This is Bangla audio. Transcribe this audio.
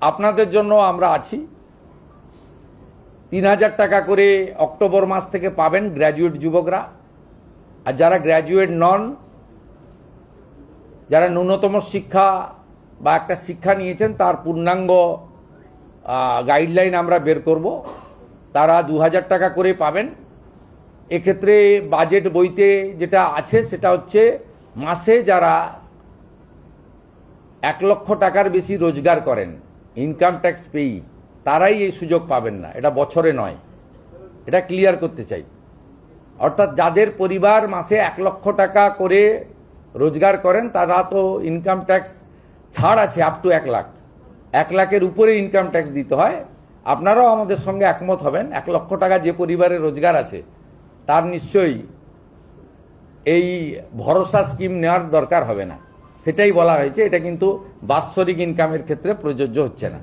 আপনাদের জন্য আমরা আছি। ৩,০০০ টাকা করে অক্টোবর মাস থেকে পাবেন গ্র্যাজুয়েট যুবকরা। আর যারা গ্র্যাজুয়েট নন, যারা ন্যূনতম শিক্ষা বা একটা শিক্ষা নিয়েছেন তার পূর্ণাঙ্গ গাইডলাইন আমরা বের করব, তারা ২,০০০ টাকা করে পাবেন। এক্ষেত্রে বাজেট বইতে যেটা আছে সেটা হচ্ছে মাসে যারা ১ লক্ষ টাকার বেশি রোজগার করেন, ইনকাম ট্যাক্স পেই, তারাই এই সুযোগ পাবেন না। এটা বছরে নয়, এটা ক্লিয়ার করতে চাই। অর্থাৎ যাদের পরিবার মাসে ১ লক্ষ টাকা করে রোজগার করেন তারা তো ইনকাম ট্যাক্স ছাড় আছে আপ টু ১ লাখ। ১ লাখের উপরে ইনকাম ট্যাক্স দিতে হয়। আপনারাও আমাদের সঙ্গে একমত হবেন, ১ লক্ষ টাকা যে পরিবারের রোজগার আছে তার নিশ্চয়ই এই ভরসা স্কিম নেওয়ার দরকার হবে না। সেটাই বলা হয়েছে। এটা কিন্তু বাৎসরিক ইনকামের ক্ষেত্রে প্রযোজ্য হচ্ছে না।